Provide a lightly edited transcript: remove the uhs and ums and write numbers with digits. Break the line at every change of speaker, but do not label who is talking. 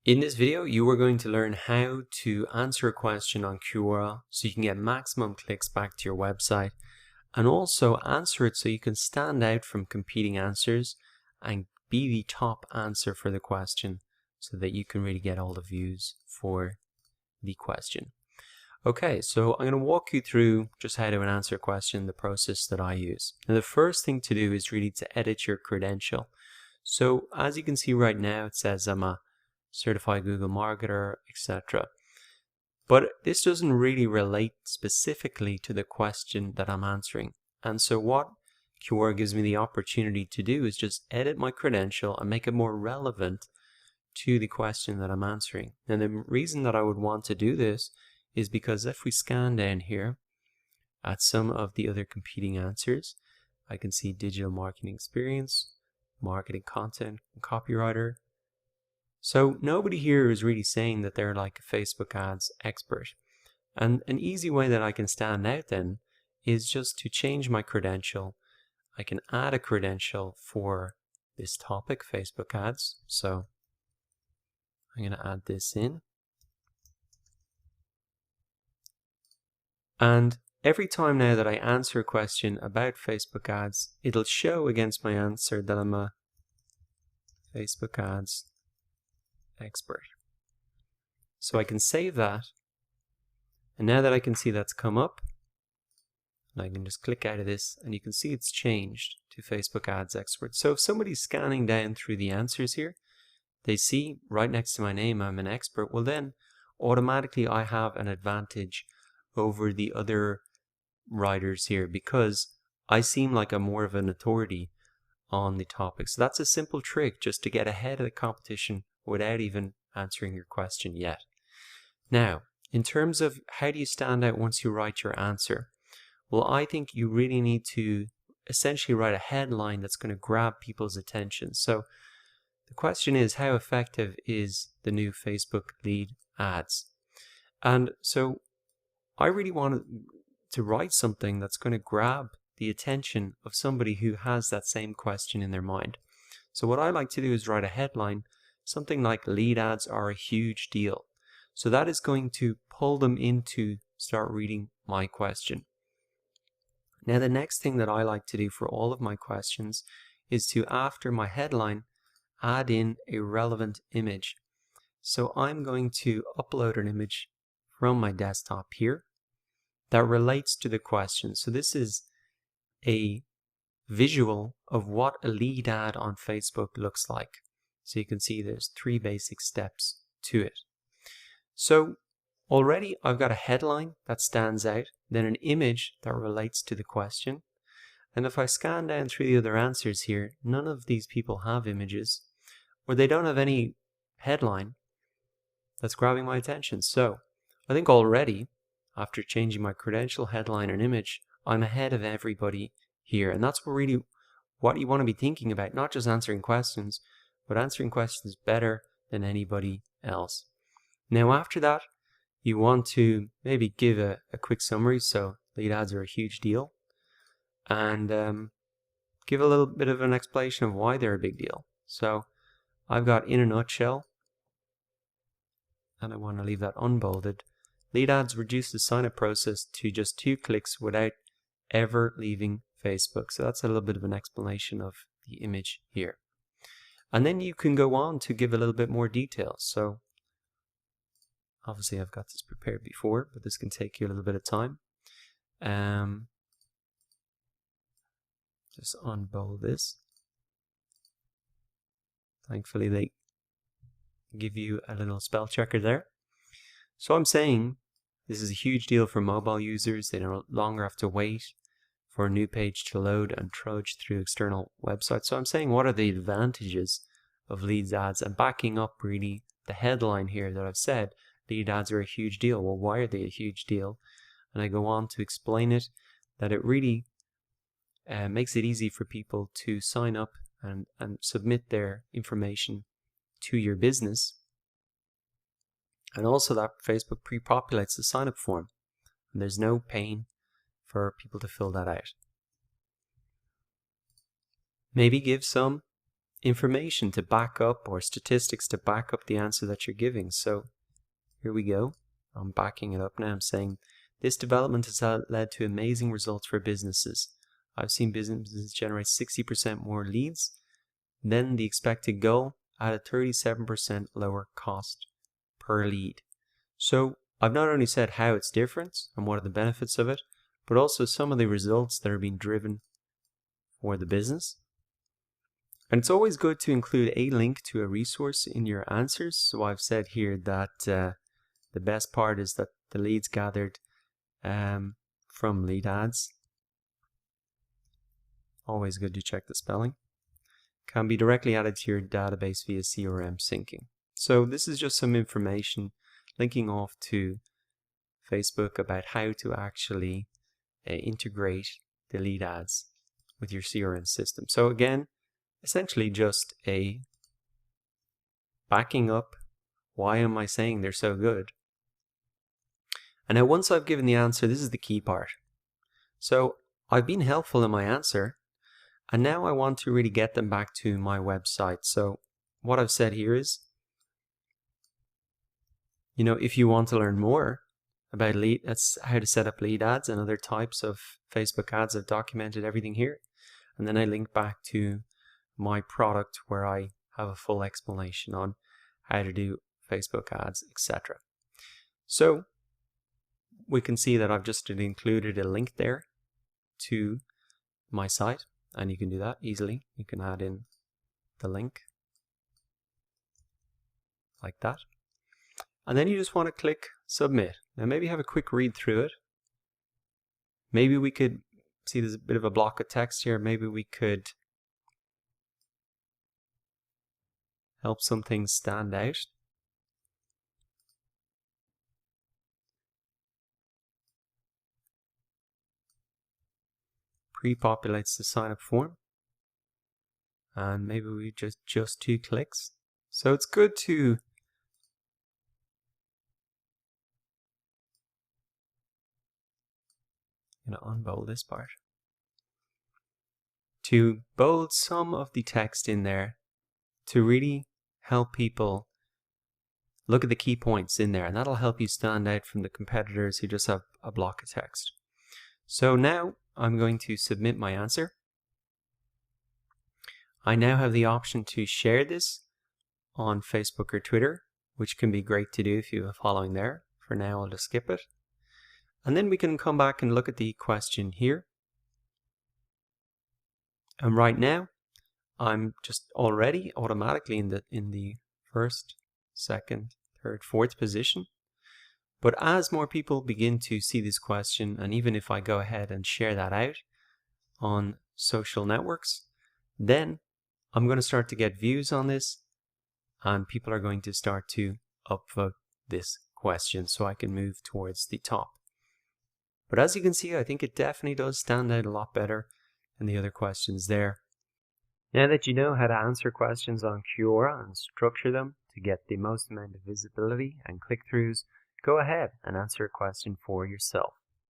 In this video, you are going to learn how to answer a question on Quora so you can get maximum clicks back to your website, and also answer it so you can stand out from competing answers and be the top answer for the question so that you can really get all the views for the question. Okay, so I'm going to walk you through just how to answer a question, the process that I use. Now, the first thing to do is really to edit your credential. So as you can see right now, it says I'm a certified Google marketer, etc. But this doesn't really relate specifically to the question that I'm answering. And so what Quora gives me the opportunity to do is just edit my credential and make it more relevant to the question that I'm answering. And the reason that I would want to do this is because if we scan down here at some of the other competing answers, I can see digital marketing experience, marketing content, and copywriter. So nobody here is really saying that they're like a Facebook ads expert. And an easy way that I can stand out then is just to change my credential. I can add a credential for this topic, Facebook ads. So I'm going to add this in. And every time now that I answer a question about Facebook ads, it'll show against my answer that I'm a Facebook ads expert. So I can save that, and now that I can see that's come up, I can just click out of this and you can see it's changed to Facebook ads expert. So if somebody's scanning down through the answers here, they see right next to my name I'm an expert, well then automatically I have an advantage over the other writers here because I seem like I'm more of an authority on the topic. So that's a simple trick just to get ahead of the competition without even answering your question yet. Now, in terms of how do you stand out once you write your answer? Well, I think you really need to essentially write a headline that's going to grab people's attention. So the question is, how effective is the new Facebook lead ads? And so I really wanted to write something that's going to grab the attention of somebody who has that same question in their mind. So what I like to do is write a headline, something like lead ads are a huge deal. So that is going to pull them into start reading my question. Now the next thing that I like to do for all of my questions is to, after my headline, add in a relevant image. So I'm going to upload an image from my desktop here that relates to the question. So this is a visual of what a lead ad on Facebook looks like. So you can see there's 3 basic steps to it. So already I've got a headline that stands out, then an image that relates to the question. And if I scan down through the other answers here, none of these people have images, or they don't have any headline that's grabbing my attention. So I think already, after changing my credential, headline, and image, I'm ahead of everybody here. And that's really what you want to be thinking about, not just answering questions, but answering questions better than anybody else. Now after that, you want to maybe give a quick summary. So lead ads are a huge deal, and give a little bit of an explanation of why they're a big deal. So I've got in a nutshell, and I want to leave that unbolded. Lead ads reduce the sign-up process to just 2 clicks without ever leaving Facebook. So that's a little bit of an explanation of the image here. And then you can go on to give a little bit more detail. So obviously I've got this prepared before, but this can take you a little bit of time. Just unbold this. Thankfully they give you a little spell checker there. So I'm saying this is a huge deal for mobile users. They no longer have to wait for a new page to load and trudge through external websites. So I'm saying, what are the advantages of lead ads, and backing up really the headline here that I've said, lead ads are a huge deal. Well, why are they a huge deal? And I go on to explain it, that it really makes it easy for people to sign up and submit their information to your business. And also that Facebook pre-populates the sign-up form, and there's no pain for people to fill that out. Maybe give some information to back up, or statistics to back up the answer that you're giving. So here we go. I'm backing it up now. I'm saying this development has led to amazing results for businesses. I've seen businesses generate 60% more leads than the expected goal at a 37% lower cost per lead. So I've not only said how it's different and what are the benefits of it, but also some of the results that are being driven for the business. And it's always good to include a link to a resource in your answers. So I've said here that the best part is that the leads gathered from lead ads, always good to check the spelling, can be directly added to your database via CRM syncing. So this is just some information linking off to Facebook about how to actually integrate the lead ads with your CRM system. So again, essentially just a backing up why am I saying they're so good. And now once I've given the answer, this is the key part. So I've been helpful in my answer, and now I want to really get them back to my website. So what I've said here is, if you want to learn more about that's how to set up lead ads and other types of Facebook ads, I've documented everything here. And then I link back to my product where I have a full explanation on how to do Facebook ads, etc. So we can see that I've just included a link there to my site, and you can do that easily. You can add in the link like that. And then you just want to click submit. Now maybe have a quick read through it. Maybe we could see there's a bit of a block of text here. Maybe we could help some things stand out. Pre-populates the sign up form. And maybe we just 2 clicks. So it's good to unbold this part. To bold some of the text in there to really help people look at the key points in there, and that'll help you stand out from the competitors who just have a block of text. So now I'm going to submit my answer. I now have the option to share this on Facebook or Twitter, which can be great to do if you have a following there. For now, I'll just skip it. And then we can come back and look at the question here. And right now, I'm just already automatically in the first, second, third, fourth position. But as more people begin to see this question, and even if I go ahead and share that out on social networks, then I'm going to start to get views on this, and people are going to start to upvote this question so I can move towards the top. But as you can see, I think it definitely does stand out a lot better than the other questions there. Now that you know how to answer questions on Quora and structure them to get the most amount of visibility and click-throughs, go ahead and answer a question for yourself.